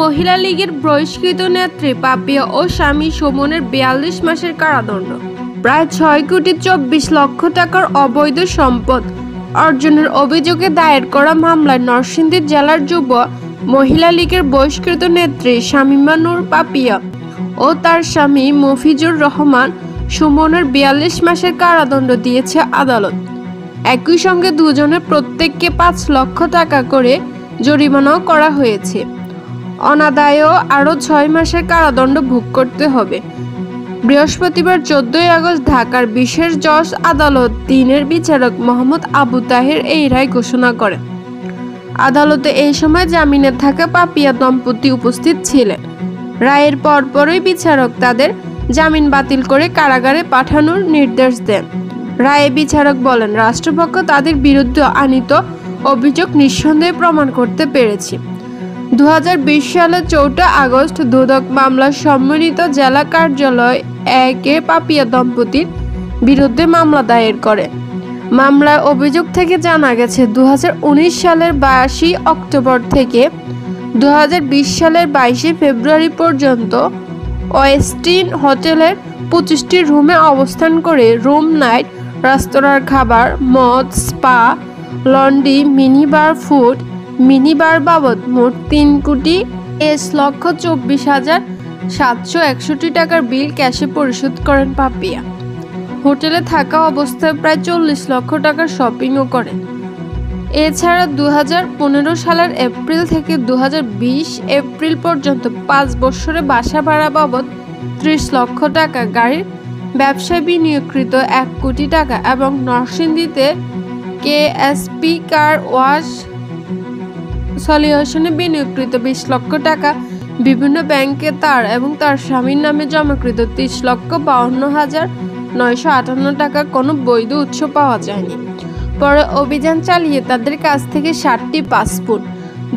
মহিলা লীগের বহিষ্কৃত নেত্রী পাপিয়া ও স্বামী সুমনের ৪২ মাসের কারাদণ্ড। প্রায় ৬,২৪,০০,০০০ টাকার অবৈধ সম্পদ অর্জনের অভিযোগে দায়ের করা মামলায় নরসিংদী জেলার যুব মহিলা লীগের বহিষ্কৃত নেত্রী শামীমা নূর পাপিয়া ও তার স্বামী মফিজুর রহমান সুমনের ৪২ মাসের কারাদণ্ড দিয়েছে আদালত। একই সঙ্গে দুজনের প্রত্যেককে ৫ লক্ষ টাকা করে জরিমানাও করা হয়েছে। অনাদায়েও আরও ৬ মাসের কারাদণ্ড ভোগ করতে হবে। বৃহস্পতিবার ১৪ আগস্ট ঢাকার বিশেষ জজ আদালত ৩-এর বিচারক মোহাম্মদ আবু তাহের এই রায় ঘোষণা করেন। আদালতে এই সময় জামিনে থাকা পাপিয়া দম্পতি উপস্থিত ছিলেন। রায়ের পরপরই বিচারক তাদের জামিন বাতিল করে কারাগারে পাঠানোর নির্দেশ দেন। রায়ে বিচারক বলেন, রাষ্ট্রপক্ষ তাদের বিরুদ্ধে আনীত অভিযোগ নিঃসন্দেহে প্রমাণ করতে পেরেছে। ২০২০ সালের ৪ আগস্ট দুদক মামলার সম্মিলিত জেলা কার্যালয় ১-এ পাপিয়া দম্পতির বিরুদ্ধে মামলা দায়ের করে। মামলার অভিযোগ থেকে জানা গেছে ২০১৯ সালের ২২ অক্টোবর থেকে ২০২০ সালের ২২ ফেব্রুয়ারি পর্যন্ত ওয়েস্টিন হোটেলের ২৫টি রুমে অবস্থান করে রুম নাইট, রেস্তোরাঁর খাবার, মদ, spa, laundry, minibar, food, minibar বাবদ মোট ৩,২৪,৭৬১ টাকার বিল ক্যাশে পরিশোধ করেন পাপিয়া। হোটেলে থাকা অবস্থায় প্রায় ৪০ লক্ষ টাকার শপিংও করেন। এছাড়া ২০১৫ সালের এপ্রিল থেকে ২০২০ এপ্রিল পর্যন্ত ৫ বছরে বাসা ভাড়া বাবদ ৩০ লক্ষ টাকা, গাড়ির ব্যবসায় বিনিয়োগকৃত ১ কোটি টাকা এবং নরসিংদীতে কেএসপি কার ওয়াশ সলিউশনে বিনিয়োগকৃত ২০ লক্ষ টাকা, বিভিন্ন ব্যাংকে তার এবং তার স্বামীর নামে জমাকৃত ৩০,৫২,৯৫৮ টাকা কোনো বৈধ উৎস পাওয়া যায়নি। পরে অভিযান চালিয়ে তাদের কাছ থেকে ৬০টি পাসপোর্ট,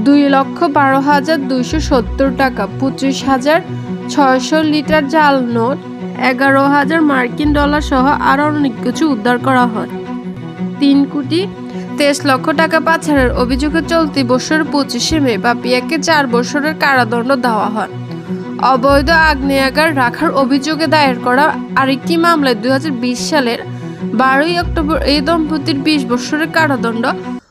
২,১২,২৭০ টাকা, ২৫,৬০০ লিটার জাল নোট, ১১,০০০ মার্কিন ডলার সহ আরও অনেক কিছু উদ্ধার করা হয়। ৩,২৩,০০,০০০ টাকা পাচারের অভিযোগে চলতি বছরের ২৫শে মে পাপিয়াকে ৪ বছরের কারাদণ্ড দেওয়া হয়। অবৈধ আগ্নেয়াগার রাখার অভিযোগে দায়ের করা আরেকটি মামলায় ২০২০ সালের ১২ অক্টোবর এই দম্পতির ২০ বছরের কারাদণ্ড